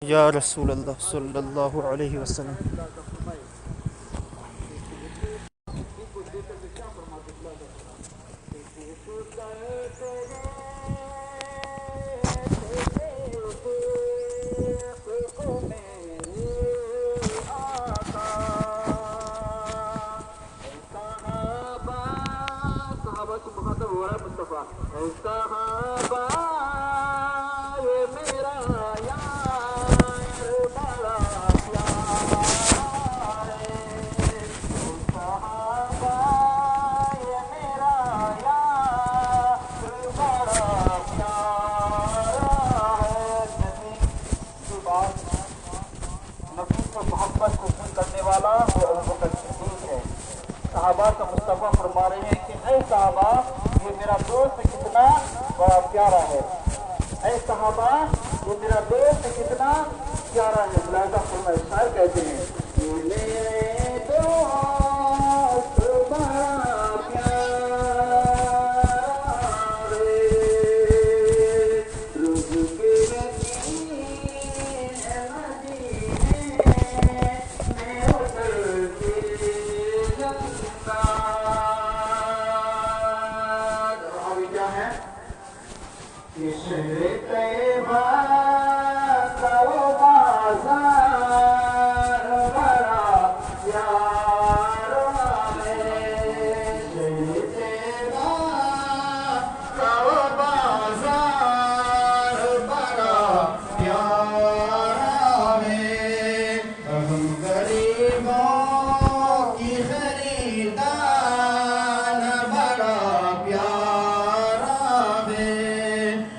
یا رسول اللہ صلی اللہ علیہ وسلم۔ محبت کو پسند کرنے والا وہ ابوبکر صدیق ہے۔ صحابہ کا مصطفیٰ فرما رہے ہیں کہ اے صحابہ یہ میرا دوست کتنا بڑا پیارا ہے، اے صحابہ یہ میرا دوست کتنا پیارا ہے۔ ملاحظہ فرمائے، شاعر کہتے ہیں یہ میرے دوست بڑا پیارا ہے، روز کے یقین ہے مدینے میں اتر کے جنت۔ آگے کیا ہے؟ یہ شہر طیبہ کا وہ بازار بڑا پیارا ہے، شہر طیبہ کا وہ بازار بڑا پیارا ہے، ہم غریبوں کی خریدار بڑا پیارا ہے،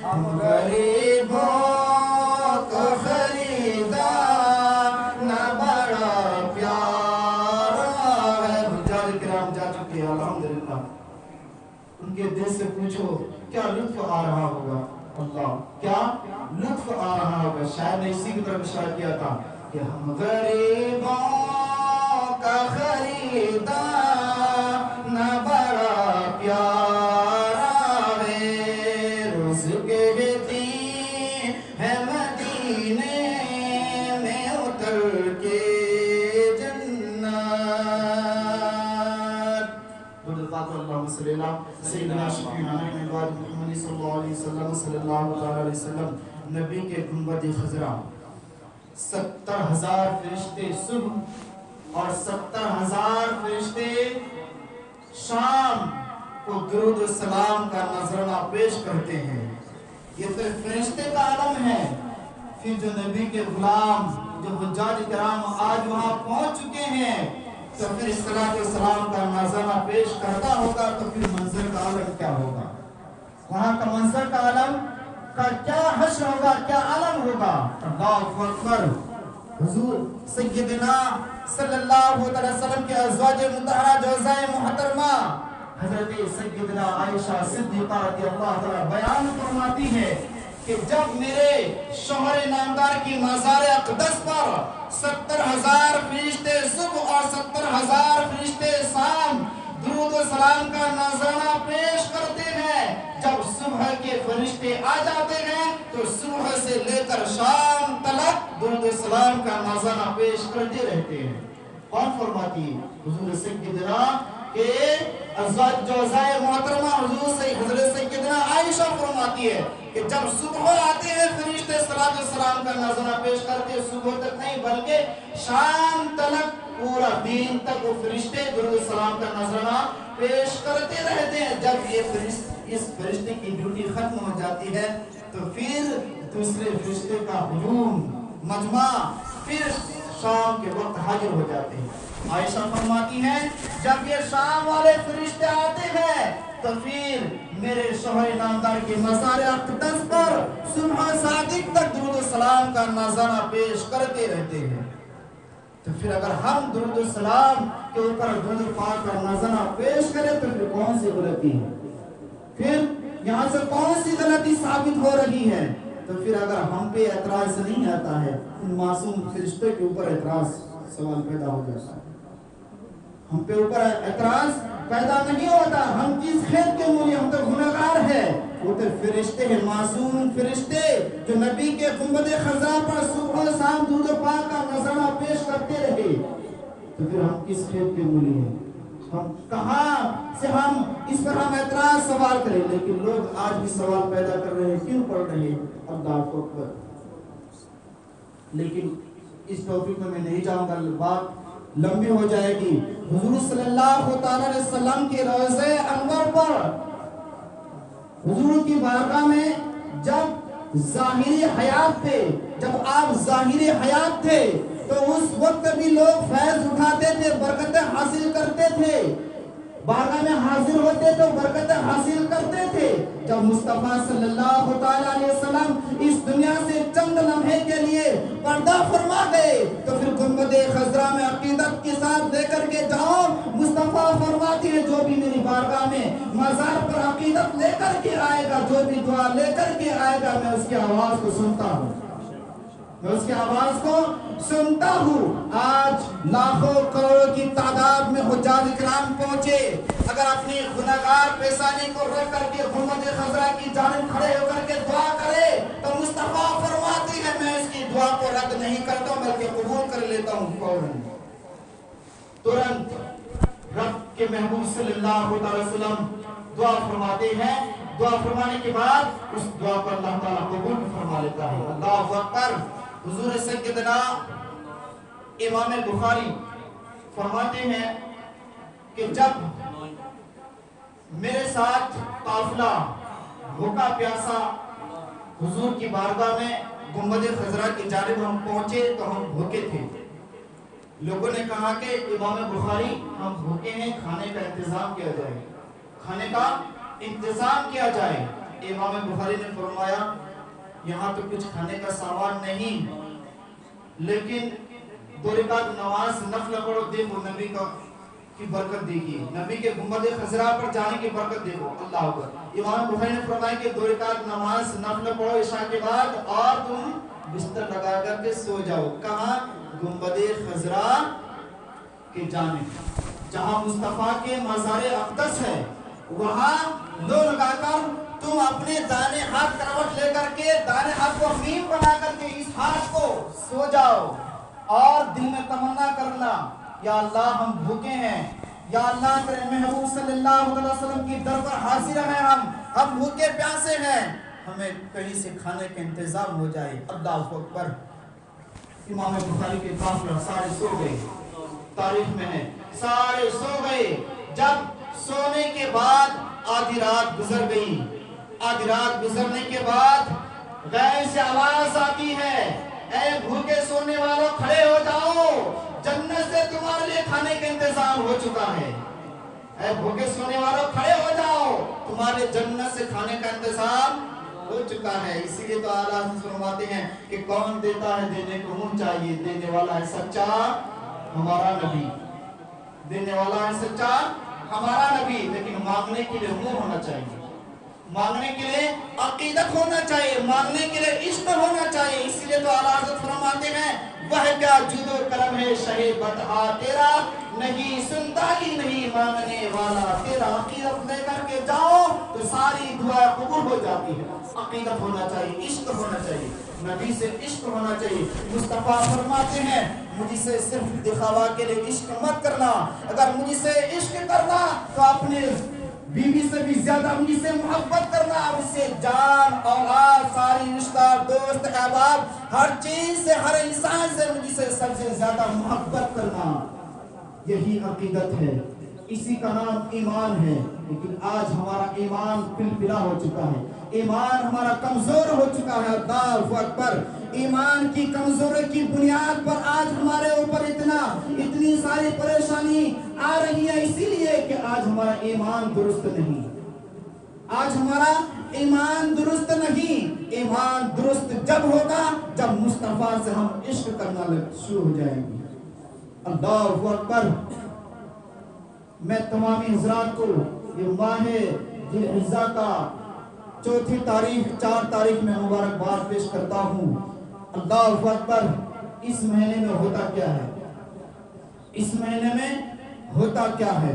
ہم غریبوں کو خریدار بڑا پیارا ہے۔ حجاج کرام جا چکے ہیں الحمدللہ، ان کے دل سے پوچھو کیا لطف آ رہا ہوگا، اللہ کیا لطف آ رہا ہوگا۔ شاید نے اسی کی طرف اشارہ کیا تھا کہ ہم غریبوں کا خریدار نہ بڑا پیارا ہے، روز کے یتیم ہے مدینے میں اتر کے جنت۔ درود پاک اللہم صلی اللہ سیدنا شفیعنا محمد صلی اللہ علیہ وسلم صلی اللہ علیہ وسلم۔ نبی کے گنبد خضرا 70,000 فرشتے صبح اور 70,000 فرشتے شام کو درود و سلام کا نذرانہ پیش کرتے ہیں۔ یہ پھر فرشتے کا عالم ہے، پھر جو نبی کے غلام جو حجاج کرام آج وہاں پہنچ چکے ہیں تو پھر صلاۃ و سلام کا نذرانہ پیش کرتا ہوگا تو پھر منظر کا عالم کیا ہوگا، وہاں کا منظر کا عالم کا کیا حشر ہوگا، کیا عالم ہوگا۔ اللہ اکبر۔ حضور سیدنا صلی اللہ علیہ وسلم کے ازواج مطہرہ جوزائے محترمہ حضرت سیدنا عائشہ صدیقہ رضی اللہ تعالی بیان فرماتی ہے کہ جب میرے شوہر نامدار کی مزار اقدس پر 70,000 فرشتے صبح اور 70,000 فرشتے شام درود و سلام کا نذرانہ پیش کرتے ہیں، جب صبح کے فرشتے آ جاتے ہیں تو صبح سے لے کر شام تلک درود و سلام کا نذرانہ پیش کرتے رہتے ہیں۔ کون فرماتی ہے؟ حضور سیدنا کہ ازواج جوزائے محترمہ حضور سے حضرت سیدنا عائشہ فرماتی ہے کہ جب صبح آتے ہیں فرشتے صلاۃ و سلام کا نذرانہ پیش کرتے ہیں، صبح تک نہیں بلکہ شام تلک پورا دین تک وہ فرشتے درود و سلام کا نذرانہ پیش کرتے رہتے ہیں۔ جب یہ اس فرشتے کی ڈیوٹی ختم ہو جاتی ہے تو پھر دوسرے فرشتے کا ہجوم مجمع پھر شام کے وقت حاضر ہو جاتے ہیں۔ عائشہ فرماتی ہیں جب یہ شام والے فرشتے آتے ہیں تو پھر میرے شوہر نامدار کی مزار اقدس پر صبح صادق تک درود و سلام کا نذرانہ پیش کرتے رہتے ہیں۔ تو پھر اگر ہم درود و سلام کے اوپر درود پاک کا نذرانہ پیش کریں تو پھر کون سی غلطی ہے، پھر یہاں سے کون سی غلطی ثابت ہو رہی ہے؟ تو پھر اگر ہم پہ اعتراض نہیں آتا ہے، ان معصوم فرشتوں کے اوپر اعتراض سوال پیدا ہو جاتا ہے، ہم پہ اوپر اعتراض پیدا نہیں ہوتا، ہم کس خیر کے مولی، ہم تو گنہگار ہیں۔ وہ تو فرشتے ہیں، معصوم فرشتے جو نبی کے گنبد خضرا پر صبح सलाम दुरूद पाक का नजराना पेश करते रहे, तो फिर हम किस खेत के मूली हैं? हम कहाँ से हम इस पर हम एतराज सवाल करें? लेकिन लोग आज भी सवाल पैदा कर रहे हैं, क्यों पढ़ रहे हैं? अल्लाह अकबर। लेकिन इस टॉपिक में मैं नहीं जाऊंगा, बात लंबी हो जाएगी। हुजूर सल्लल्लाहु अलैहि वसल्लम के रोज़े अनवर पर हुजूर की बारगाह में जब ज़ाहिरी हयात थे, जब आप ज़ाहिरी हयात थे, तो उस वक्त भी लोग फैज़ उठाते थे, बरकतें हासिल करते थे, बारगाह में हाजिर होते तो बरकतें हासिल करते थे। जब मुस्तफ़ा सल्लल्लाहु अलैहि वसल्लम इस दुनिया से चंद लम्हे के लिए पर्दा फरमा गए, तो फिर गुंबदे खजरा में अकीदत के साथ लेकर के जाओ। मुस्तफ़ा फरमाती है, जो भी मेरी बारगाह में मज़ार पर अकीदत लेकर के आएगा, जो भी दुआ लेकर के आएगा, मैं उसकी आवाज़ को सुनता हूँ, मैं उसकी आवाज को सुनता हूँ। आज लाखों करोड़ों की तादाद में हुज्जाज इकराम पहुंचे, अगर अपनी गुनहगार पेशानी को रख करके गुंबद खजरा की जानिब खड़े होकर के दुआ करे, तो मुस्तफा फरमाती है, मैं इसकी दुआ को रद्द नहीं करता हूँ, बल्कि कबूल कर लेता हूँ फौरन। तुरंत रब के महबूब सल्लल्लाहु अलैहि वसल्लम दुआ फरमाते हैं। दुआ फरमाने के बाद उस दुआ को अल्लाह ताला कबूल फरमा लेता है। अल्लाहु अकबर। हुजूर सैयदना इमाम बुखारी फरमाते हैं कि जब मेरे साथ काफिला भूखा प्यासा हुजूर की बारगाह में गुंबद खजरा की जानिब हम पहुंचे, तो हम भूखे थे। लोगों ने कहा कि इमाम बुखारी, हम भूखे हैं, खाने का इंतजाम किया जाए, खाने का इंतजाम किया जाए। इमाम बुखारी ने फरमाया, यहाँ तो कुछ खाने का सामान नहीं, लेकिन दो रकात नमाज नफल पढ़ो, देखो नबी का की बरकत देखिए, नबी के गुंबद खजरा पर जाने की बरकत देखो। अल्लाह अकबर। इमाम बुखारी ने फरमाया कि दो रकात नमाज नफल पढ़ो इशा के बाद, और तुम बिस्तर लगा करके सो जाओ। कहाँ? गुंबद खजरा के जानिब, जहाँ मुस्तफा के मज़ार अक़दस है, वहाँ लो लगाकर तुम अपने दाने हाथ करवट लेकर के दाने हाथ को मीम बना करके इस हाथ को सो जाओ, और दिल में तमन्ना करना, या अल्लाह हम भूखे हैं, या अल्लाह तेरे महबूब सल्लल्लाहु अलैहि वसल्लम की दर पर हाजिर हैं, हम भूखे प्यासे हैं, हमें कहीं से खाने का इंतजाम हो जाए। अल्लाह अकबर। इमाम बुखारी के काफिला सारे सो गए, तारीख में है सारे सो गए। जब सोने के बाद आधी रात गुजर गई, आधी रात गुजरने के बाद गैर से आवाज आती है, ऐ भूखे सोने वालों खड़े हो जाओ, जन्नत से तुम्हारे लिए खाने का इंतजाम हो चुका है। ऐ भूखे सोने वालों खड़े हो जाओ, तुम्हारे जन्नत से खाने का इंतजाम हो चुका है। इसीलिए तो आला फरमाते हैं कि कौन देता है देने को मुंह चाहिए, देने वाला है सच्चा हमारा नबी, देने वाला है सच्चा हमारा नबी। लेकिन मांगने के लिए मुंह होना चाहिए, मांगने के लिए अकीदत होना चाहिए, मांगने के लिए इश्क होना चाहिए। इसीलिए तो आला हज़रत फरमाते हैं, वह क्या जुदो करम है शहे बतहा तेरा, नहीं सुनता ही नहीं मांगने वाला तेरा। अकीदत लेकर के जाओ तो सारी दुआ कबूल हो जाती है। अकीदत होना चाहिए, इश्क होना चाहिए, नबी से इश्क होना चाहिए। मुस्तफा फरमाते हैं, मुझसे सिर्फ दिखावा के लिए इश्क मत करना, अगर मुझसे इश्क करना तो अपने बीवी से भी ज्यादा मुझसे मोहब्बत करना, मुझसे जान औलाद सारी रिश्ता दोस्त अहबाब हर चीज से हर इंसान से मुझसे सबसे ज्यादा मोहब्बत करना। यही अकीदत है, इसी का नाम ईमान है। लेकिन आज हमारा ईमान पिलपिला हो चुका है, ईमान हमारा कमजोर हो चुका है। अल्लाहु अकबर। ईमान की कमजोरी की बुनियाद पर आज हमारे ऊपर इतनी सारी परेशानी आ रही है, इसीलिए कि आज हमारा ईमान दुरुस्त नहीं, आज हमारा ईमान दुरुस्त नहीं। ईमान दुरुस्त जब होगा जब मुस्तफा से हम इश्क करना शुरू हो जाएंगे। अल्लाहु अकबर। मैं तमामी हज़रात को ये माहे जिलहिज्जा का चौथी तारीख 4 तारीख में मुबारकबाद पेश करता हूँ। अल्लाहु अकबर। इस महीने में होता क्या है, इस महीने में होता क्या है,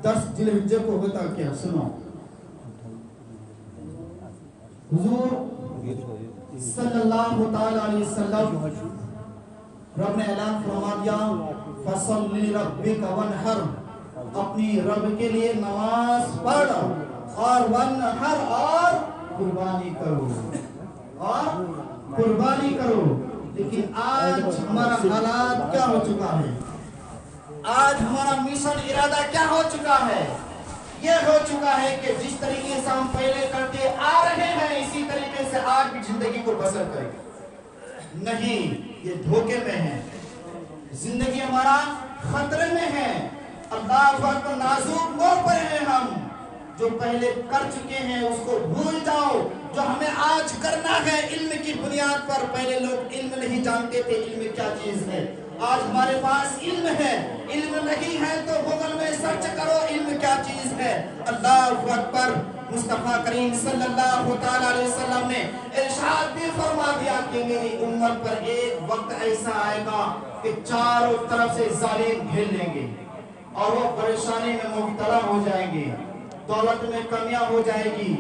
10 जिलहिज्जा को होता क्या, सुनो। हुजूर सल्लल्लाहु ताला अलैहि वसल्लम, रब ने ऐलान फरमा दिया फसल्लि लिरब्बिका वनहर, अपनी रब के लिए नमाज पढ़ और वनहर, और कुर्बानी करो, और कुर्बानी करो। लेकिन आज हमारा हालात क्या हो चुका है? आज हमारा मिशन इरादा क्या हो चुका है? यह हो चुका है कि जिस तरीके से हम पहले करते आ रहे हैं इसी तरीके से आज भी जिंदगी को बसर करें। नहीं, ये धोखे में है, जिंदगी हमारा खतरे में है। अल्लाह पर नाजुक मोड़ पर हैं हम। जो पहले कर चुके हैं उसको भूल जाओ। जो हमें आज करना है इल्म की बुनियाद पर, पहले लोग इल्म नहीं जानते थे इल्म क्या चीज है। आज हमारे पास इल्म है, इल्म नहीं है तो गूगल में सर्च करो इल्म क्या चीज है। अल्लाहु अकबर। मुस्तफा करीम सल्लल्लाहु ताला अलैहि वसल्लम ने इरशाद भी फरमा दिया कि मेरी उम्मत पर एक वक्त ऐसा आएगा कि चारों तरफ से जालिम घेर लेंगे और वो परेशानी में मुब्तला हो जाएंगे, दौलत में कमियां हो जाएगी,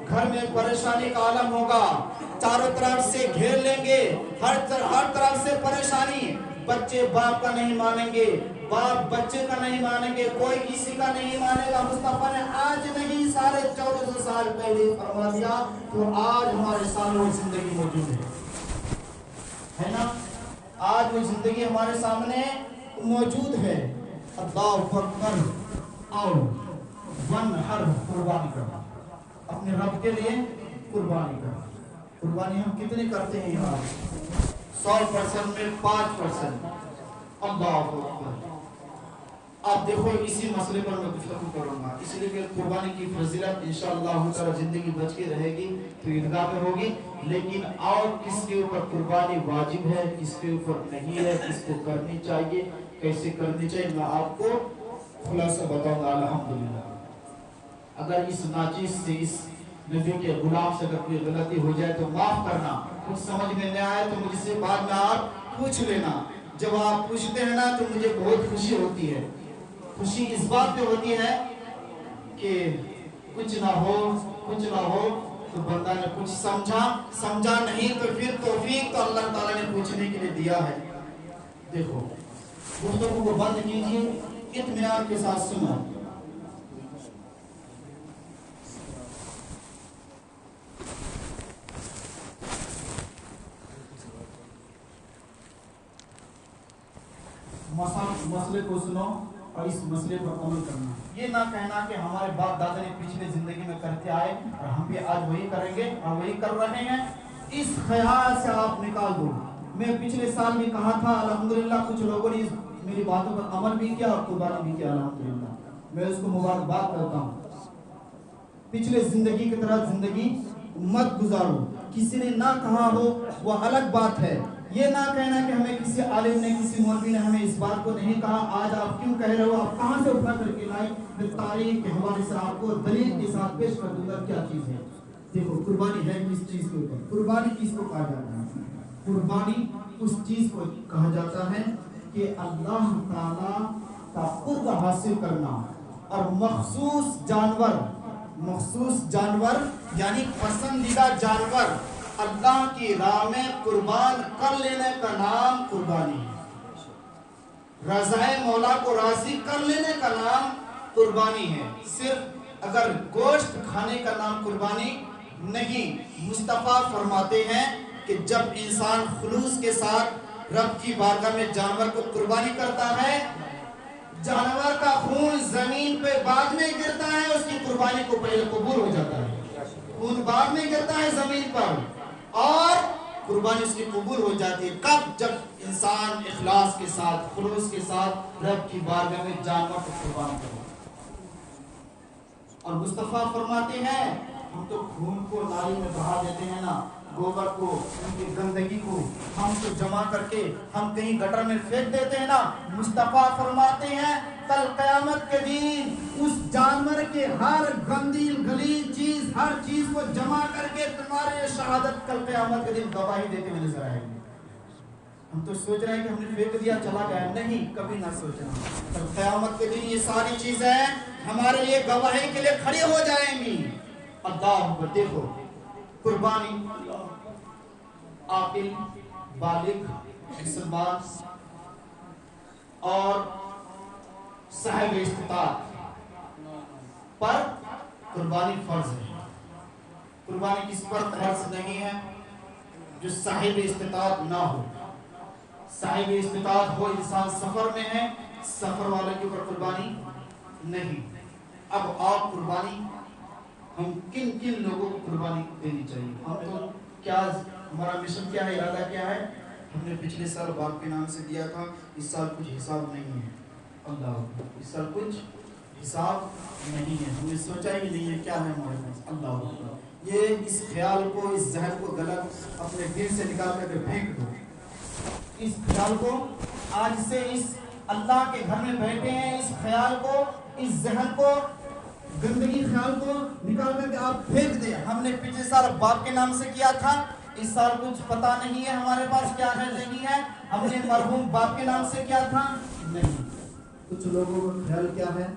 घर में परेशानी का आलम होगा, चारों तरफ से घेर लेंगे, हर तरफ से परेशानी। बच्चे बाप का नहीं मानेंगे, बाप बच्चे का नहीं मानेंगे, कोई किसी का नहीं मानेगा। मुस्तफा ने आज नहीं 1450 साल पहले फरमा दिया, तो आज हमारे सामने जिंदगी मौजूद है ना? आज वो जिंदगी हमारे सामने मौजूद है। अल्लाहु अकबर। और वनहर, कुर्बानी करना, अपने रब के लिए कुर्बानी करना। कुर्बानी हम कितने करते हैं यार? 100% में 5%। अल्लाहु अकबर। आप देखो इसी मसले पर मैं गुफ्तगू करूंगा, इसलिए कि कुर्बानी की फजीलत इंशाअल्लाह ताला जिंदगी बच के रहेगी तो ईदगाह में होगी। लेकिन और किसके ऊपर कुर्बानी वाजिब है, किसके ऊपर नहीं है, किसको करनी चाहिए, कैसे करनी चाहिए, मैं आपको खुलासा बताऊंगा। अल्हम्दुलिल्लाह, अगर इस नाचीज से, इस नबी के गुलाम से अगर कोई गलती हो जाए तो माफ करना। कुछ समझ में नहीं आए तो मुझसे बाद में आप पूछ लेना। जब आप पूछते हैं ना तो मुझे बहुत खुशी होती है। खुशी इस बात पे होती है कि कुछ ना हो तो बंदा ने कुछ समझा नहीं तो फिर तौफीक तो अल्लाह ताला ने पूछने के लिए दिया है। देखो, गुफ्तगू को बंद कीजिए, इत्मीनान के साथ सुनो। मसले को सुनो और इस मसले पर अमल करना। ये ना कहना कि हमारे बाप दादा ने पिछले जिंदगी में करते आए और हम भी आज वही करेंगे और वही कर रहे हैं, इस ख्याल से आप निकाल दो। मैं पिछले साल भी कहा था, अल्हम्दुलिल्लाह कुछ लोगों ने मेरी बातों पर अमल भी किया और कुर्बानी भी किया, अल्हम्दुलिल्लाह मैं उसको मुबारकबाद करता हूँ। पिछले जिंदगी की तरह जिंदगी मत गुजारो। किसी ने ना कहा हो वो अलग बात है, ये ना कहना कि हमें किसी आलिम ने, किसी मौलवी ने हमें इस बात को नहीं कहा, आज आप क्यों कह रहे हो, आप कहां से उठा करके लाए। मैं तारीख के हवाले से आपको दलील के साथ पेश कर दूंगा क्या चीज है। देखो, कुर्बानी है किस चीज के ऊपर? कुर्बानी किसको कहा जाता है? कुर्बानी उस चीज को कहा जाता है कि अल्लाह ताला का कुर्ब हासिल करना और मखसूस जानवर यानी पसंदीदा जानवर अल्लाह की राह में कुर्बान कर लेने का नाम कुर्बानी है। रज़ाए मौला को राज़ी कर लेने का नाम कुर्बानी है। सिर्फ अगर गोश्त खाने का नाम कुर्बानी नहीं। मुस्तफ़ा फरमाते हैं कि जब इंसान खुलूस के साथ रब की बारगाह में जानवर को कुर्बानी करता है, जानवर का खून जमीन पे बाद में गिरता है, उसकी कुर्बानी को पहले कबूल हो जाता है। खून बाद में गिरता है जमीन पर और कुर्बानी उसकी कबूल हो जाती है। कब? जब इंसान इखलास के साथ, खुलूस के साथ रब की बारगाह में जानवर को कुर्बान करे। और मुस्तफ़ा फरमाते हैं, हम तो खून को नाली में बहा देते हैं ना, गोबर को, उनकी गंदगी को हम तो जमा करके हम कहीं गटर में फेंक देते हैं ना। मुस्तफ़ा फरमाते हैं कल क़यामत के दिन उस जानवर के हर गंदी गलीज चीज, हर चीज को जमा करके तुम्हारे शहादत कल क़यामत के दिन गवाही देते हुए नजर आएंगे। हम तो सोच रहे हैं कि हमने फेंक दिया, चला गया। नहीं, कभी ना सोचना। कल क़यामत के दिन ये सारी चीजें हमारे लिए गवाही के लिए खड़ी हो जाएंगी। अल्लाह, देखो कुर्बानी आकिल, बालिग, मुसलमान और साहिब इस्तिताअत पर कुर्बानी फर्ज है। कुर्बानी किस पर फर्ज नहीं है? जो साहिब इस्तिताअत ना हो। साहिब इस्तिताअत हो, इंसान सफर में है, सफर वाले के ऊपर कुर्बानी नहीं। अब आप कुर्बानी हम किन किन लोगों को कुर्बानी देनी चाहिए? हम तो क्या, हमारा मिशन क्या है, इरादा क्या है? हमने पिछले साल बाप के नाम से दिया था, इस साल कुछ हिसाब नहीं है। अल्लाह, इस साल कुछ हिसाब नहीं है, हमने सोचा ही नहीं है क्या है हमारे पास। अल्लाह, ये इस ख्याल को, इस जहन को गलत अपने दिल से निकाल करके फेंक दो। इस ख्याल को आज से, इस अल्लाह के घर में बैठे हैं, इस ख्याल को, इस जहन को, गंदगी ख्याल को निकाल करके आप फेंक दें। हमने पिछले साल बाप के नाम से किया था, इस साल कुछ पता नहीं है हमारे पास क्या है नहीं है। हमने मरहूम बाप के नाम से किया था, नहीं। कुछ लोगों का ख्याल क्या है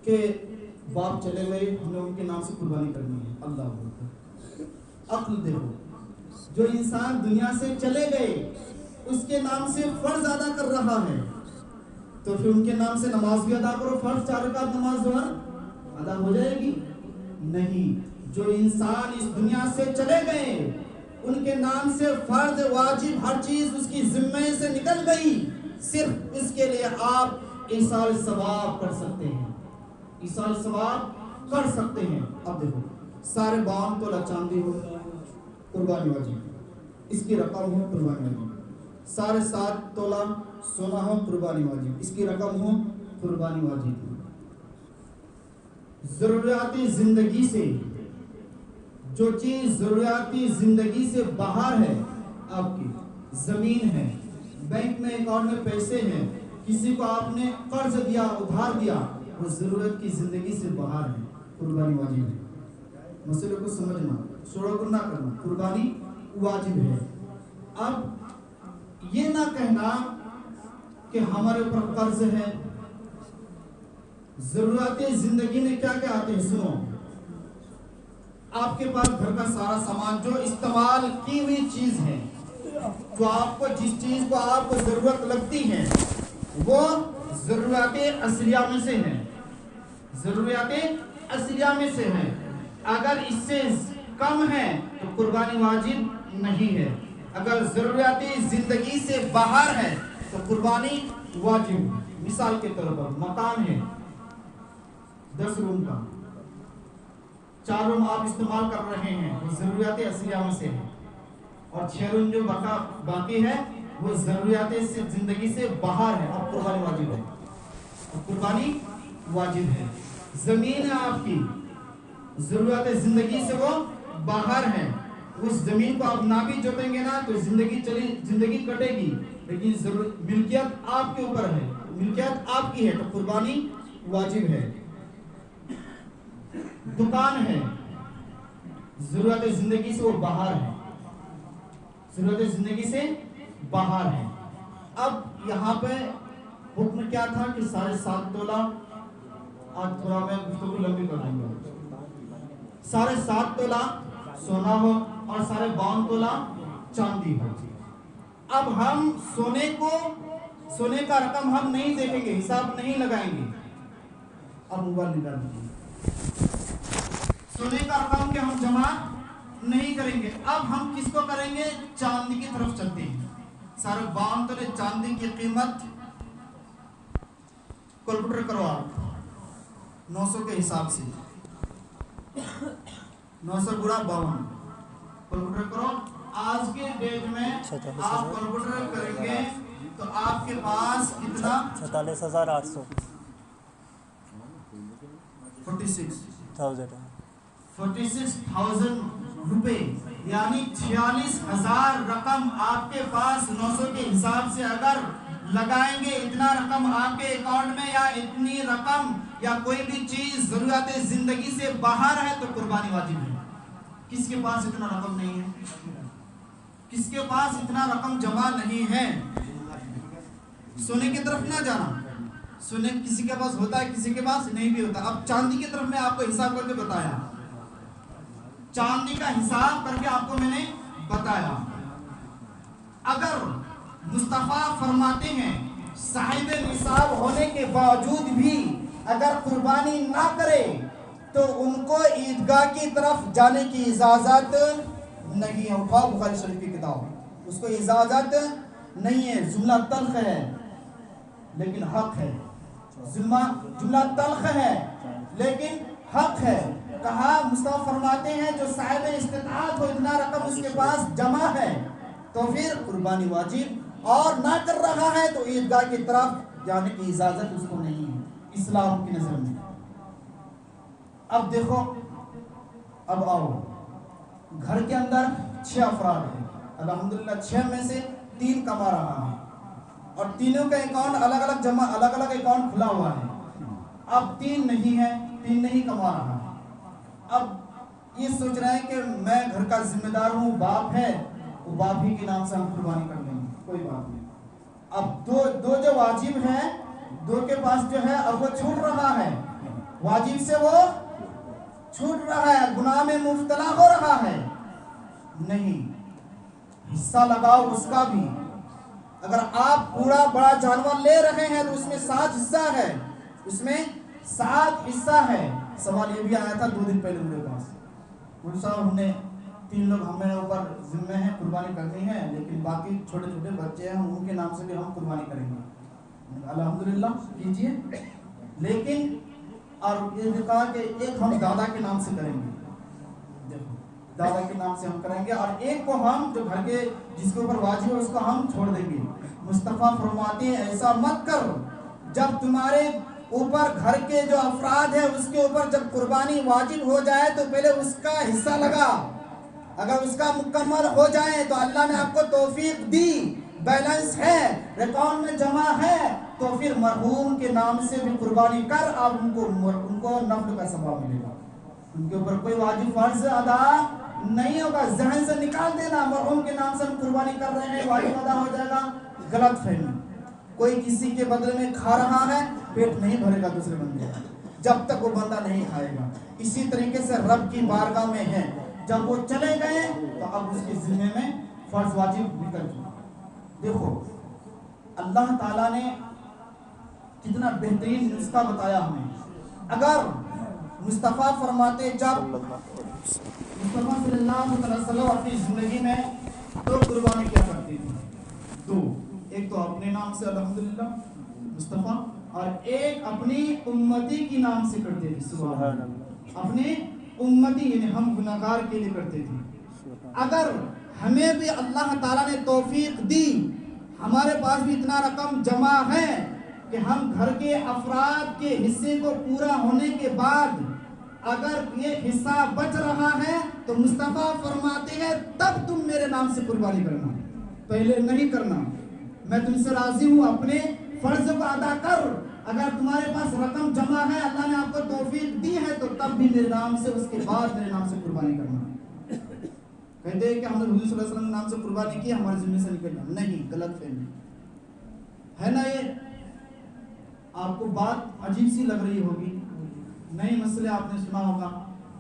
कि बाप चले गए, हमने उनके नाम से कुर्बानी करनी है। अल्लाह, अक्ल देखो, जो इंसान दुनिया से चले गए उसके नाम से फर्ज अदा कर रहा है, तो फिर उनके नाम से नमाज भी अदा करो। फर्ज 4 रकात नमाज जोहर अदा हो जाएगी? नहीं। जो इंसान इस दुनिया से चले गए उनके नाम से फर्ज, वाजिब, हर चीज उसकी जिम्मे से निकल गई। सिर्फ इसके लिए आप ईसाल सवाब कर सकते हैं, ईसाल सवाब कर सकते हैं। अब देखो, सारे 52 तोला चांदी हो, कुर्बानी वाजिब, इसकी रकम हो, कुर्बानी वाजिब। साढ़े 7 तोला सोना हो, कुर्बानी वाजिब, इसकी रकम हो, कुर्बानी वाजिब। जरूरियाती जिंदगी से, जो चीज जरूरियाती जिंदगी से बाहर है, आपकी जमीन है, बैंक में अकाउंट में पैसे हैं, किसी को आपने कर्ज दिया, उधार दिया, वो जरूरत की जिंदगी से बाहर है, कुर्बानी वाजिब है। मसले को समझना, शोरगुल ना करना, कुर्बानी वाजिब है। अब ये ना कहना कि हमारे ऊपर कर्ज है। जरूरतें जिंदगी में क्या क्या आते हैं, सुनो। आपके पास घर का सारा सामान, जो इस्तेमाल की हुई चीज है, जो आपको, जिस चीज को आपको जरूरत लगती है, वो जरूरतें असलिया में से है, जरूरतें असलिया में से है। अगर इससे कम है तो कुर्बानी वाजिब नहीं है। अगर जरूरतें जिंदगी से बाहर है तो कुर्बानी वाजिब। मिसाल के तौर पर मकान है 10 रूम का, 4 रूम आप इस्तेमाल कर रहे हैं, वो जरूरियात असलिया में से है, और 6 रूम जो बाकी है वो जरूरियात से जिंदगी से बाहर है, अब कुर्बानी वाजिब है, अब कुर्बानी वाजिब है। जमीन है आपकी, जरूरियात जिंदगी से वो बाहर है, उस जमीन को आप ना भी जोतेंगे ना तो जिंदगी कटेगी, लेकिन मिल्कियत आपके ऊपर है, मिल्कियत आपकी है, तो कुर्बानी वाजिब है। दुकान है, जरूरत जिंदगी से वो बाहर है, जरूरत जिंदगी से बाहर है। अब यहाँ पे हुक्म क्या था कि 7.5 तोला, आज थोड़ा मैं गुफ्तगू लंबी कर दूंगा, 7.5 तोला सोना हो और 52 तोला चांदी हो। अब हम सोने का रकम हम नहीं देखेंगे, हिसाब नहीं लगाएंगे। अब मोबाइल निकाल दीजिए, सोने का रकम के हम जमा नहीं करेंगे। अब हम किसको करेंगे? चांदी की तरफ चलते हैं। 52 तोले चांदी की कीमत कैलकुलेटर करो आप 900 के हिसाब से, 900 गुणा 52 कैलकुलेटर करो। आज के डेट में आप कैलकुलेटर करेंगे तो आपके पास कितना? 47,800 46,000 रुपए, यानी 46,000 रकम आपके पास 900 के हिसाब से अगर लगाएंगे, इतना रकम आपके अकाउंट में, या इतनी रकम या कोई भी चीज जरूरत जिंदगी से बाहर है तो कुर्बानी वाजिब है। किसके पास इतना रकम नहीं है? किसके पास इतना रकम जमा नहीं है? सोने की तरफ ना जाना, सोने किसी के पास होता है, किसी के पास नहीं भी होता। अब चांदी की तरफ मैं आपको हिसाब करके बताया, चांदी का हिसाब करके आपको मैंने बताया। اگر مصطفیٰ فرماتے ہیں صاحب نصاب ہونے کے باوجود بھی اگر قربانی نہ کرے تو ان کو عیدگاہ کی طرف جانے کی اجازت نہیں ہے. اٹھاؤ بخاری شریف کی کتاب, اس کو اجازت نہیں ہے. جملہ تلخ ہے لیکن حق ہے. جملہ تلخ ہے لیکن حق ہے. کہا مصطفیٰ فرماتے ہیں جو صاحب استطاعت ہو, اتنا رقم اس کے پاس جمع ہے تو پھر قربانی واجب, اور نہ کر رہا ہے تو عیدگاہ کی طرف جانے کی اجازت اس کو نہیں ہے اسلام کی نظر میں. اب دیکھو, اب آؤ, گھر کے اندر 6 افراد ہیں. الحمدللہ 6 میں سے 3 کما رہا ہے اور تینوں کا اکاؤنٹ الگ الگ جمع, الگ الگ اکاؤنٹ کھلا ہوا ہے. اب 3 نہیں ہے, 3 نہیں کما رہا ہے. اب یہ سوچ رہے ہیں کہ میں گھر کا ذمہ دار ہوں, باپ ہے تو باپ ہی کے نام سے ہم قربانی کر لیں گے, کوئی بات نہیں. اب دو جو واجب ہیں, 2 کے پاس جو ہے اب وہ چھوٹ رہا ہے, واجب سے وہ چھوٹ رہا ہے, گناہ میں مبتلا ہو رہا ہے. نہیں, حصہ لگاؤ اس کا بھی. اگر آپ پورا بڑا جانور لے رہے ہیں تو اس میں 7 حصہ ہے, اس میں 7 حصہ ہے. سوال یہ بھی آیا تھا 2 دن پہلے میرے پاس, مولوی صاحب ہم نے 3 لوگ ہمیں اوپر ذمہ ہیں, قربانی کرنی ہے, لیکن باقی چھوٹے چھوٹے بچے ہیں ان کے نام سے بھی ہم قربانی کریں گے. الحمدللہ کیجئے, لیکن اور یہ کہا کہ ایک ہم دادا کے نام سے کریں گے, دیکھو دادا کے نام سے ہم کریں گے, اور ایک کو ہم جو گھر کے جس کے اوپر واجب ہے اس کو ہم چھوڑ دیں گے. مصطفیٰ فرماتے ہیں ایسا مت کر, جب تمہارے اوپر گھر کے جو افراد ہیں اس کے اوپر جب قربانی واجب ہو جائے تو پہلے اس کا حصہ لگا, اگر اس کا مکمل ہو جائے تو اللہ نے آپ کو توفیق دی, بیلنس ہے, اکاؤنٹ میں جمع ہے, تو پھر مرحوم کے نام سے بھی قربانی کر, آپ ان کو نفل کا ثواب ملے گا. ان کے اوپر کوئی واجب فرض ادا نہیں ہوگا. ذہن سے نکال دینا مرحوم کے نام سے ہم قربانی کر رہے ہیں, واجب ادا ہو جائے گا, غلط فہمی. کوئی کسی کے بدلے میں کھا رہا ہے, پیٹ نہیں بھرے گا دوسرے بندے کا جب تک وہ بندہ نہیں کھائے گا. اسی طریقے سے رب کی بارگاہ میں ہے, جب وہ چلے گئے تو اب اس کے ذمہ میں فرض واجب نکل چکا. دیکھو اللہ تعالیٰ نے کتنا بہترین نسخہ بتایا ہمیں. اگر مصطفیٰ فرماتے, جب مصطفیٰ صلی اللہ علیہ وسلم اپنی زندگی میں 2 قربانی کیا کرتے تھے, 2, ایک تو اپنے نام سے الحمدللہ مصطفیٰ, اور ایک اپنی امتی کی نام سے کرتے تھے. سبحان اللہ, اپنے امتی یعنی ہم گناہگار کے لیے کرتے تھے. اگر ہمیں بھی اللہ تعالیٰ نے توفیق دی, ہمارے پاس بھی اتنا رقم جمع ہے کہ ہم گھر کے افراد کے حصے کو پورا ہونے کے بعد اگر یہ حصہ بچ رہا ہے تو مصطفیٰ فرماتے ہیں تب تم میرے نام سے قربانی کرنا, پہلے نہیں کرنا. میں تم سے راضی ہوں, اپنے فرض کو ادا کر. اگر تمہارے پاس رقم جمع ہے, اللہ نے آپ کو توفیق دی ہے, تو تب بھی میرے نام سے, اس کے بعد میرے نام سے قربانی کرنا. کہتے ہیں کہ ہم نے حضور صلی اللہ علیہ وسلم کے نام سے قربانی کی, ہمارے ذمہ سے نکلنا نہیں, غلط فہمی ہے نا. یہ آپ کو بات عجیب سی لگ رہی ہوگی, نئے مسئلے آپ نے سنا ہوگا,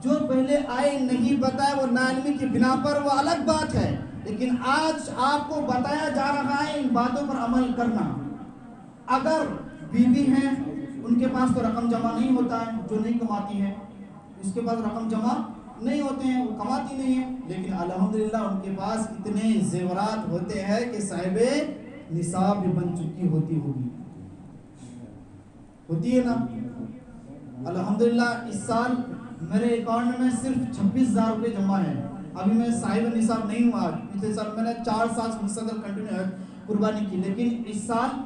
جو پہلے آئے نہیں بتایا وہ ناعلمی کی بنا پر وہ الگ بات ہے, لیکن آج آپ کو بتایا جا رہا ہے ان باتوں پر عمل کرنا. اگر بیوی ہیں, ان کے پاس تو رقم جمع نہیں ہوتا ہے, جو نہیں کماتی ہے اس کے پاس رقم جمع نہیں ہوتے ہیں, وہ کماتی نہیں ہے, لیکن الحمدللہ ان کے پاس اتنے زیورات ہوتے ہیں کہ صاحب نصاب بھی بن چکی ہوتی ہے نا. الحمدللہ اس سال میرے اکاؤنٹ میں صرف 26,000 روپے جمع ہے. ابھی میں صاحب نصاب نہیں ہوا, پچھلے سال میں نے 4 سال مسلسل کنٹینیو قربانی کی, لیکن اس سال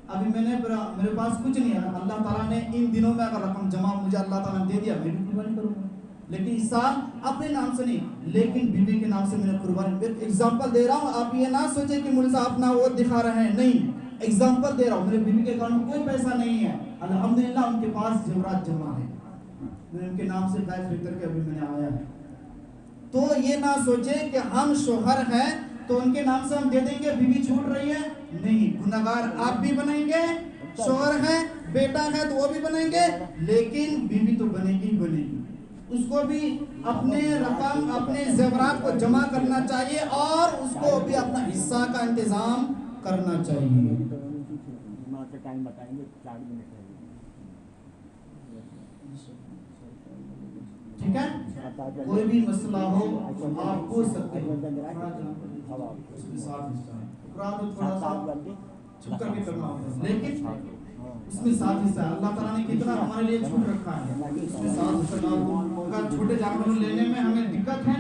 ابھی میرے پاس کچھ نہیں ہے. اللہ تعالیٰ نے ان دنوں میں اگر رقم جمع مجھے اللہ تعالیٰ نے دے دیا, میں بھی قربانی کروں گا, لیکن اس سال اپنے نام سے نہیں, لیکن بیوی کے نام سے میں نے قربانی. ایگزامپل دے رہا ہوں, آپ یہ نہ سوچیں کہ مولوی صاحب اپنا وہ دکھا رہے ہیں, نہیں, ایگزامپل دے رہا ہوں. میرے بیوی کے اکاؤنٹ میں کوئی پیسہ نہیں ہے, الحمدللہ ان کے پاس زیورات جمع ہے, میں ان کے نام سے بیگ خرید کر کے ابھی میں نے آیا ہے. تو یہ نہ سوچیں کہ ہم شوہر ہیں تو ان کے نام سے ہم دے دیں گے, بیوی چھوٹ رہی ہے, نہیں, گنہگار آپ بھی بنیں گے, شوہر ہیں, بیٹا ہے تو وہ بھی بنیں گے, لیکن بیوی تو بنے گی. اس کو بھی اپنے رقم اپنے زیورات کو جمع کرنا چاہیے اور اس کو بھی اپنا حصہ کا انتظام کرنا چاہیے. ٹھیک ہے, کوئی بھی مسئلہ ہو آپ پوچھ سکتے ہیں. تھوڑا سا چھپ کر کے کرنا ہوتا ہے, لیکن اس میں 7 حصہ ہے. اللہ تعالیٰ نے کتنا ہمارے لیے چھوٹ رکھا ہے, اس میں 7 حصہ ڈال دو. اگر چھوٹے جانور لینے میں ہمیں دقت ہے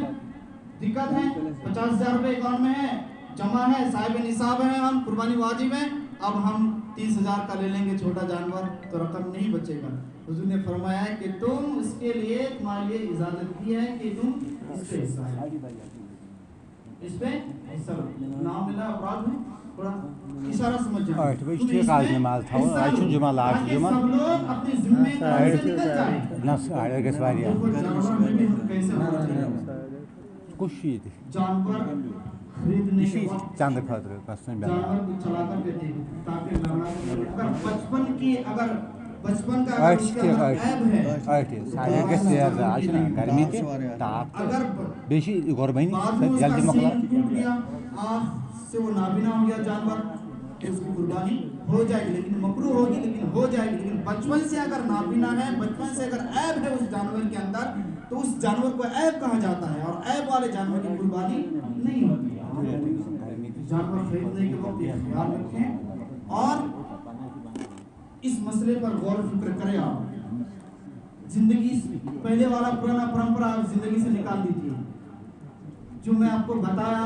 50,000 روپے اکاؤنٹ میں ہے, جمع ہے, صاحب نصاب ہے, ہم قربانی واجب ہے, اب ہم 30,000 کا لے لیں گے چھوٹا جانور تو رقم نہیں بچے گا. حضور نے فرمایا ہے کہ تم اس کے لیے تمہارے لیے اجازت دی ہے کہ تم اس پہ حصہ نام ملا اپرادھ میں تھوڑا اشارہ سمجھ جائیں تاکہ سب لوگ اپنی ذمہ داری سے نکل جائیں. جانور خریدنے کے وقت جانور کو چلا کر کے دیکھیں تاکہ اگر بچپن کا عیب ہے, آنکھ سے وہ نابینا ہو گیا جانور تو اس کی قربانی ہو جائے گی, لیکن مکروہ ہوگی لیکن ہو جائے گی. لیکن بچپن سے اگر نابینا ہے, بچپن سے اگر عیب ہے اس جانور کے اندر تو اس جانور کو عیب کہا جاتا ہے اور عیب والے جانور کی قربانی نہیں ہوتی. جانور خریدنے کے وقت یہ خیال رکھیں اور اس مسئلے پر غور و فکر کریں. آپ زندگی پہلے والا پرانا پرمپرا آپ زندگی سے نکال دیجیے. جو میں آپ کو بتایا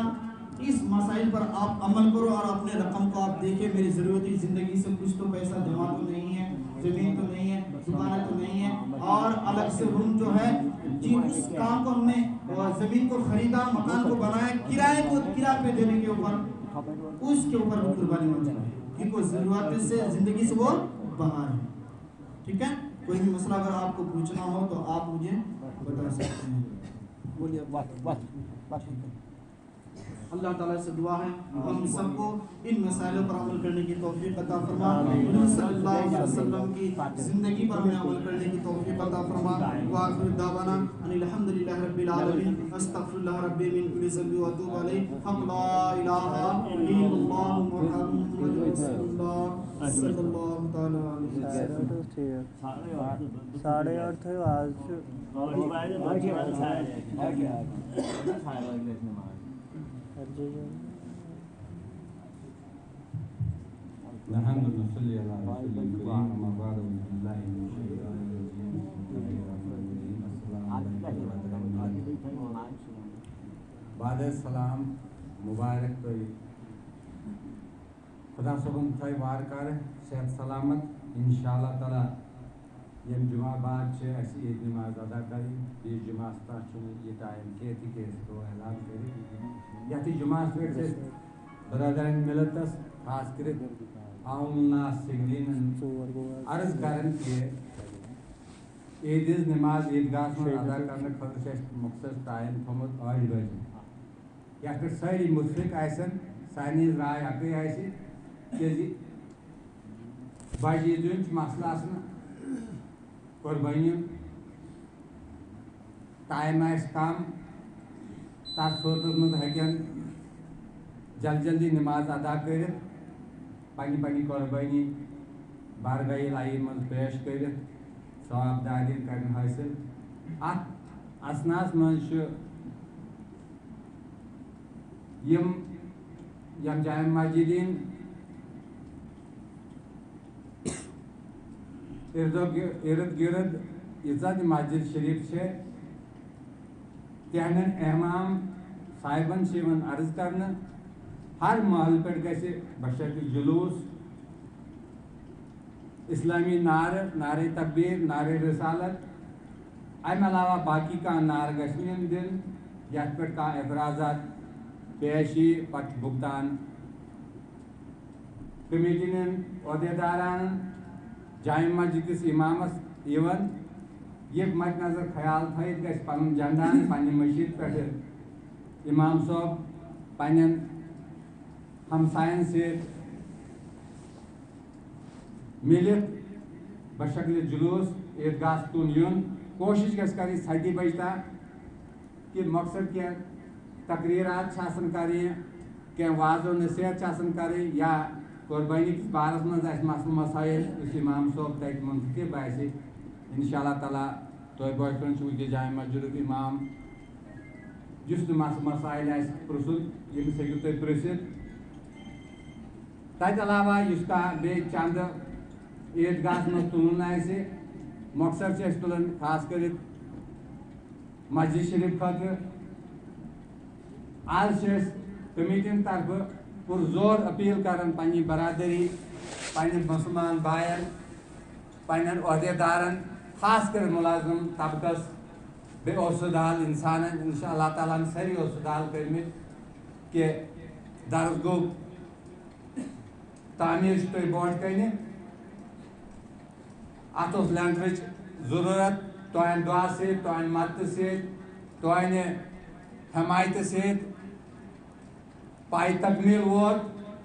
اس مسائل پر آپ عمل کرو اور اپنے رقم کو آپ دیکھیں. میری ضرورتی زندگی سے کچھ تو پیسہ جمع تو نہیں ہے, زمین تو نہیں ہے, دکانیں تو نہیں ہے, اور الگ سے روم جو ہے جی اس کام کو ہم نے زمین کو خریدا, مکان کو بنایا, کرائے کو کرایہ پہ دینے کے اوپر اس کے اوپر بھی قربانی ہو جائے کیونکہ ضرورت سے زندگی سے وہ باہر ہے. ٹھیک ہے, کوئی بھی مسئلہ اگر آپ کو پوچھنا ہو تو آپ مجھے بتا سکتے ہیں. بولیے. اللہ تعالیٰ سے دعا ہے ہم سب کو ان مسائلوں پر عمل کرنے کی توفیق عطا فرما. حضور صلی اللہ علیہ وسلم کی زندگی پر ہمیں عمل کرنے کی توفیق عطا فرما. وآخر دعوانا ان الحمدللہ رب العالمین. استغفر اللہ ربی من کل ذنب واتوب الیہ. حق لا الہ الا اللہ محمد رسول اللہ صلی اللہ تعالی علیہ وسلم. 8:30 تھے آج. بعد السلام مبارک تو خدا صبن تھے وار کر صحت سلامت انشاءاللہ تعالیٰ. یم جمعہ بعد عید نماز ادا کریں. بیس جمعہ تک یہ ٹائم کی اعلان کریں یعنی جمعہ پہ برادرین ملتس خاص کر عام الناس سگرین عرض کریں کہ عید نماز عیدگاہ میں ادا کرنے خاطر مختص ٹائم تھومت 8 بجے یتھ پہ ساری متفق آسن سانی رائے اکے آسہِ کیازِ بجہِ عیدُن مسئلہ آسان قربانی ٹائم آسہِ کم تس صورتس مز ہیکن جلدی نماز ادا کرت پنی قربانی بارگاہی الہی مز پیش کرت ثواب داری کرن حاصل. ات اسناس مز یم جامع مسجدین ارد گرد ییژا تہِ مسجد شریف تہندین احمام صاحبن عرض کرنا ہر محل پہ گژھِ بشرط جلوس اسلامی نعرے تکبیر نعرے رسالت امہ علاوہ باقی کانٛہہ نعرٕ گژھِ نہٕ یُن دِنہٕ یتھ پٮ۪ٹھ کانٛہہ اعتراضات پیش یی پتہٕ بُگتان کمیٹی ہٕنٛدٮ۪ن عہدیدارن جامع مسجد کِس امامس یِوان. یہ مد نظر خیال تھٲیِتھ گژھِ پنُن جنڈان پننہِ مسجد پٮ۪ٹھٕ امام صٲب پننٮ۪ن ہمساین سۭتۍ مِلِتھ بشکلِ جلوس عیدگاہس کُن یُن कोशिश गस करी 6 बजे तक कि मकसद क्या तकरीरात क्या वाजो नसीहत करें या कुर्बानी किस बारस मज मसल मसाइल इस इमाम साहब तक मुंतखब आए इंशाअल्लाह ताला तो बचपन वह जाए मस्जिद इमाम जिस मसाइल पृथुन यमिस हेकु तुम पृसित तत अलावा बे चंद ईदगाह मज तुलन मकसद तुलान खास कर मस्जिद शरीफ खतर आज कमेटिन तरफ पुरजोर अपील कर पन्नी बरादरी पन्ने मुसलमान बायन पन्न अहदेदारन खास कर मुलाजिम तबकस बे औसदाल इंसान इंशाअल्लाह ताला सारी औसदाल कर्मित कि दर्ज गो तामीर तुम ब्रोट कन अत लैंडर जरूरत तुहद दुआ से तुहद मदद से तुहद हमायत से पाई तकमील वोत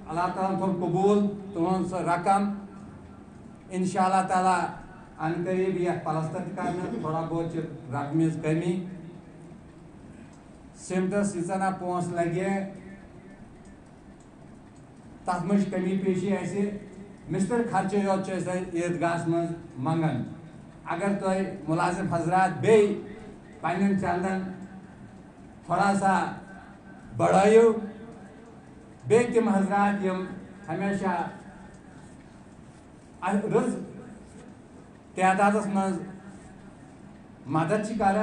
अल्लाह ताला थो कबूल तुहद सह रकम इंशाअल्लाह ताला अन करीब यह पलस्तर कर थोड़ा बहुत रकम कमी सिमटस यीना पोस लगे तथ मज कमी पेशी मिस्तर खर्चे योत ईदगाह मज मंगन अगर तुम मुलाजिम हजरात बे पन्न चंदन थोड़ा सा बढ़ायु बे तम हजरात यम हमेशा रज तादाद मज मदद कर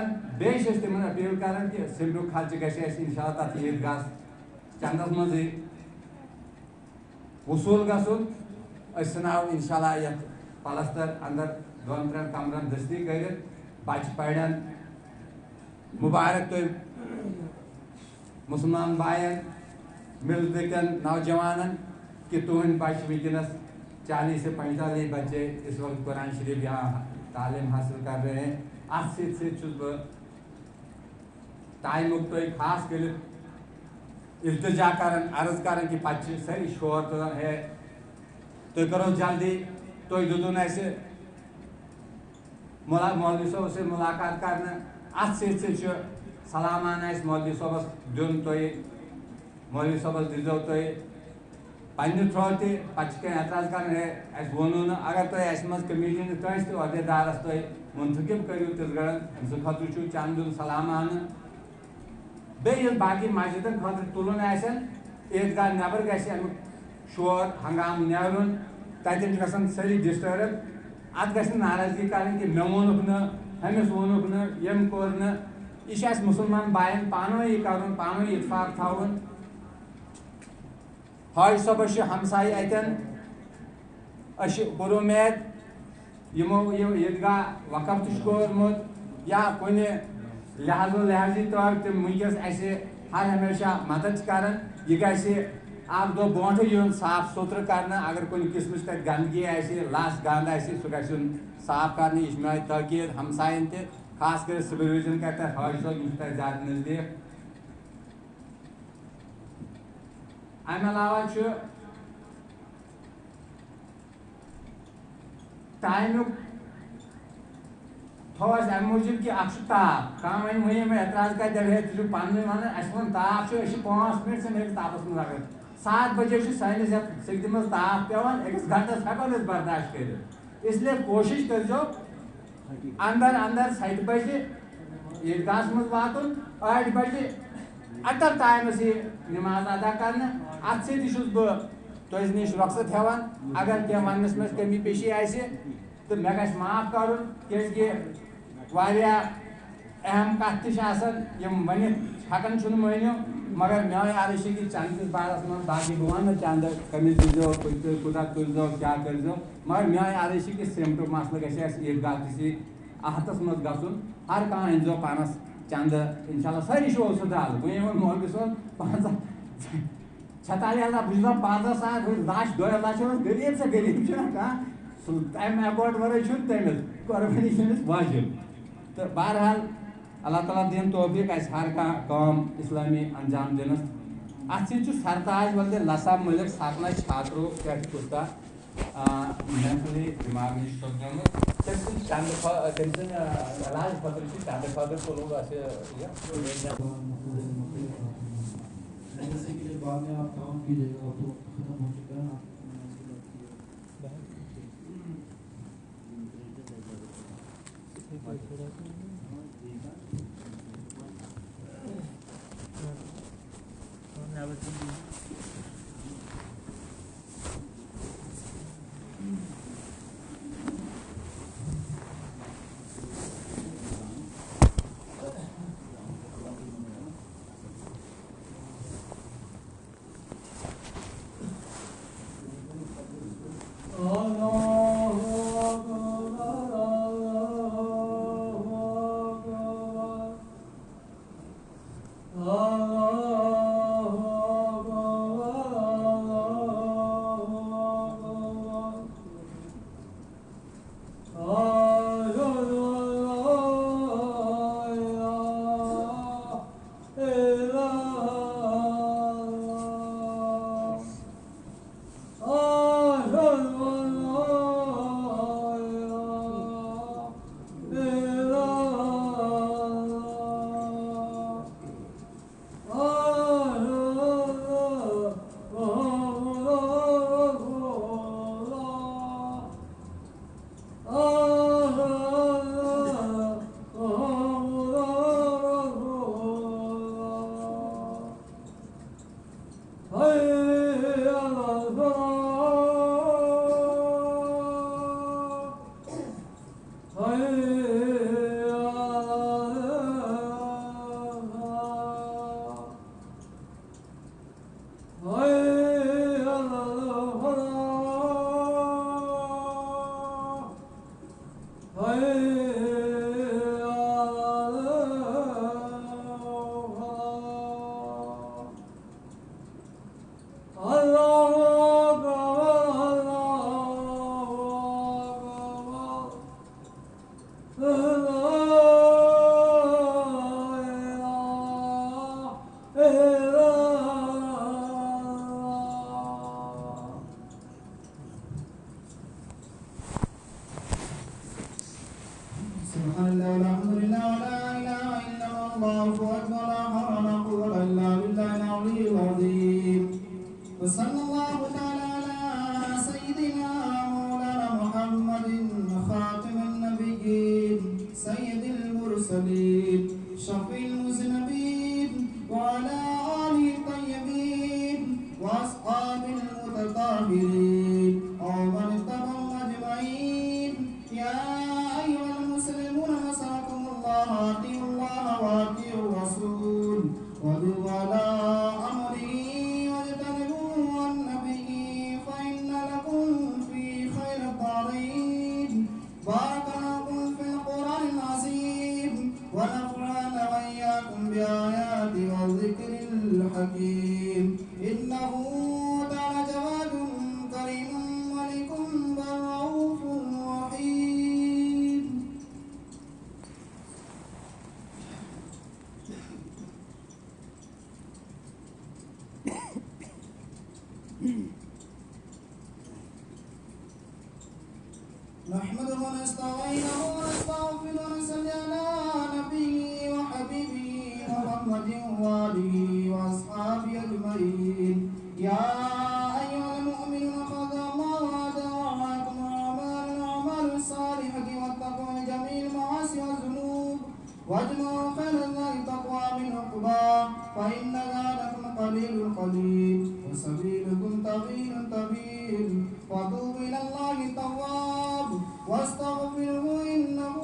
तिम अपील कर कि सिमटू खर्च गि इंशाअल्लाह तथ ईदगाह चंदस मज वसूल गसुन इंशाअल्लाह ये पलस्तर अंदर 2-3 कमरन दस्ती कर बच्चे पढ़न मुबारक तुम मुसलमान बायन मिलकन नौजवान कि तुहद बच्चे वनकस 40 से 45 बच्चे इस वक्त कुरान शरीफ यहाँ तालीम हासिल कर रहे हैं अत टाइमुक तुम खास कर इल्तजा कर अर्ज कर कि पे सारी शोर तो है तुम करो जल्दी तुम दुदन मौलवी साहब से मुलाकात कर अत सलामान मौलवी साहबस दिन तुम मौलवी साहबस दीजो तुम पन्ने थ्रो पे एतराज कर वोनू अगर तुम मज कमेटी कंस तहदेदारस तुम मुंतखब करू तिस गड़न सह खतर चंद दिन सलामान बे बाकी मस्जिदन खतर तुलन ईदगाह नबर गम शोर हंगाम नेरुन तथन गसन सारी डिस्टर्ब अत गि नाराजगी कर कि मे वोनुक नमिस वोनुक नम कोर यह मुसलमान बायन पानी कर पानी इतफाक थवन हाज सबस हमसाय अतन पुर उमेद यमो ईदगाह वकफ कोरमुत या कुन लिहाजी तौर तम वनकस हर हमेशा मदद कर यह गख दो ब्रोट साफ सुथर कर अगर कुछ किस्म तक गंदगी लस गंद सह गन साफ कर यह मे तकीद हमसायन खास कर सुपरविजन कर हाज साहब ज्यादा नजदीक अम अलावा टाइमुक थो अम मूजूब कि ताप कह वन एतराज कर दे पन्न वन वन ताप 5 मिनट से तापस मज लगे 7 बजे सानिस सिकद मज ताप पेवान 1 घंटस हेको बर्दाश्त कर इसलिए कोशिश करो अंदर अंदर 7 बजे ईदगाह मज वातुन 8 बजे अटल टाइम से नमाज अदा कर अत तुह नश रुखसत हेवान अगर क्या वनस मज कमी पेशी तो मे गि माफ कर कि अहम कत वन हेकान मानो मगर मे अर्ज कि चंद किस बारस मज बाकी बह वन चंद कमिस दीजो कुदा तुलो क्या करो मगर मे अर्ज कि सिमटुक मसल गि ईदगाह अहतस मज गन हर कह अनजो पानस चंद इंशाअल्लाह सारी औसदाल वो मौलवी साहब 46,000 बह 50,000 लाख 2 लाख गरीब से गरीब तम अकाउंट वर तमिस कुर्बानी वाजिब तो बहरहाल अल्लाह ताला दिन तौफीक हर काम इस्लामी अंजाम दिनस अत सरताज वल्द लसा मलिक सकना छात्रों कुत्ता mentally दिमागी सोचने تمسن علاج خاطر شي عند خاطر كلهم بس يا جیسے کہ بعد میں آپ کام کیجیے گا تو ختم ہو چکا ہے آپ نحمده ونستعينه ونستغفره ونصلي على نبيه وحبيبه محمد وآله وأصحابه أجمعين يا أيها المؤمنون قد الله وعدكم الأعمال الصالحة والتقوى جميع المعاصي والذنوب واجمعوا خير الله تقوى من عقباه فإن ذلكم قليل وسبيلكم طويل وتوبوا إلى الله التواب واستغفروه إنه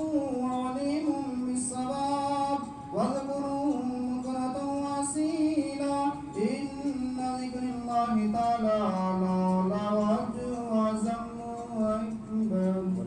عليم بالصواب واذكروه بكرة وأصيلا إن ذكر الله تعالى لا وأجر وعزم وأكبر.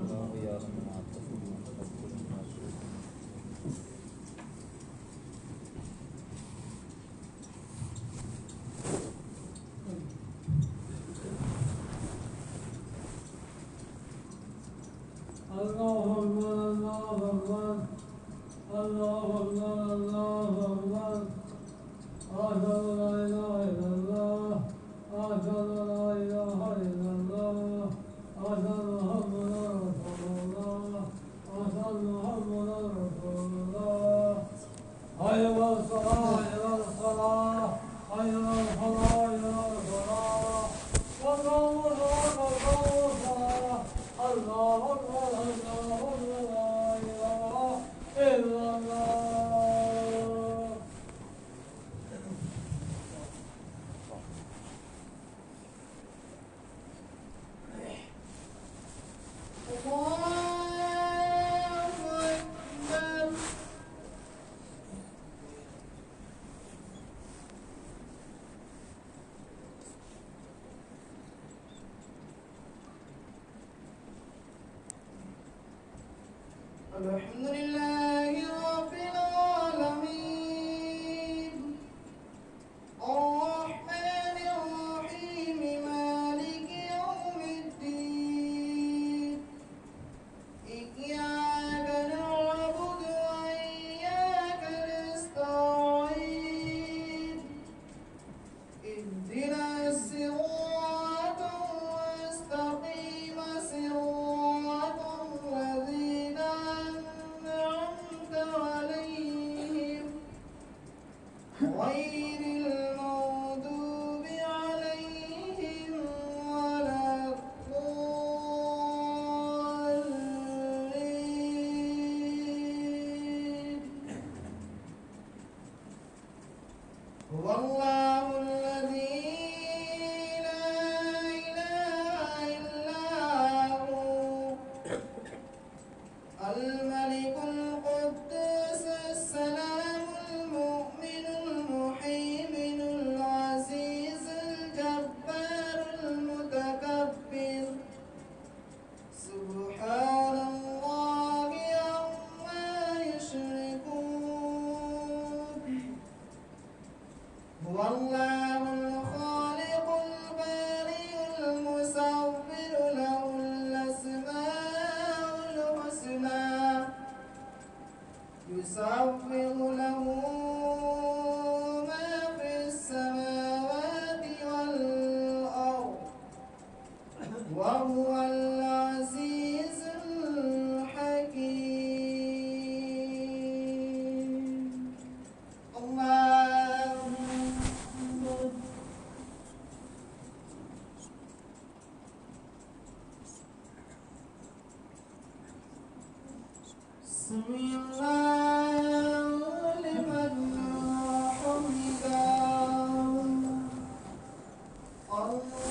الحمد لله رب العالمين الرحمن الرحيم مالك يوم الدين إياك نعبد وإياك نستعين اهدنا الصراط المستقيم صراط الذين أنعمت عليهم غير المغضوب عليهم ولا الضالين هو الله الذي لا إله إلا هو الملك القدوس السلام المؤمن المهيمن العزيز الجبار المتكبر سبحان الله عما يشركون هو الله الخالق البارئ المصور له الأسماء الحسنى يسبح له ما في السماوات والأرض وهو العزيز الحكيم الله سمع الله لمن حمده الله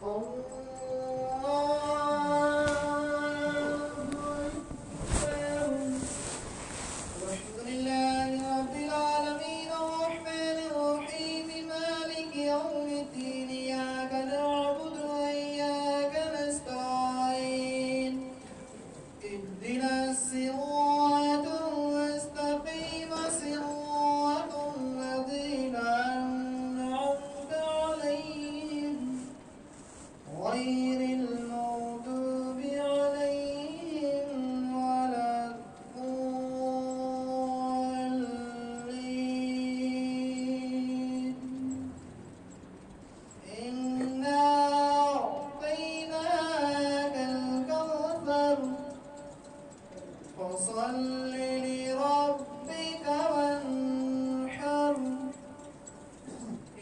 أكبر الحمد لله رب العالمين الرحمن الرحيم مالك يوم الدين إياك نعبد وإياك نستعين اهدنا الصراط المستقيم صراط الذين أنعمت عليهم غير المغضوب عليهم ولا الضالين إنا أعطيناك الكوثر فصل لربك وانحر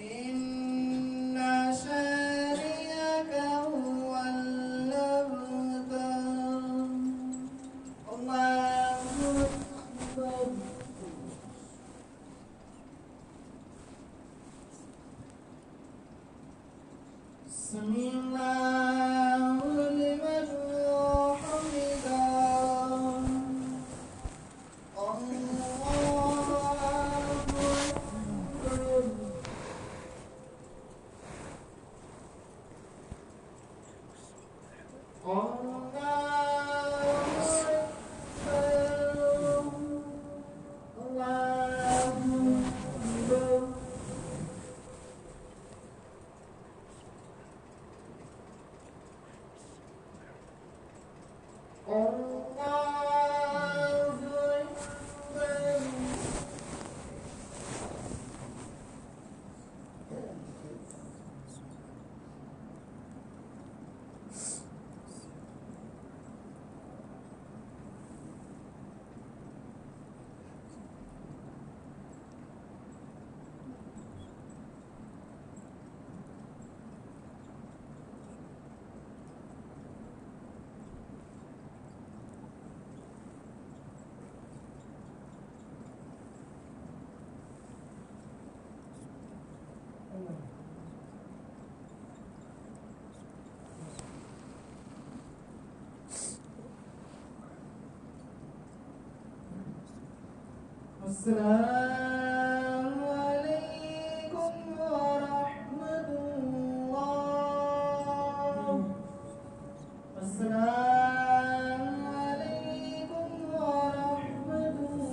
إن شانئك هو الأبتر الله أكبر سمع الله لمن حمده الله أكبر الله السلام عليكم ورحمة الله. السلام عليكم ورحمة الله.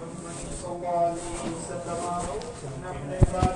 محمد صلى الله عليه وسلم.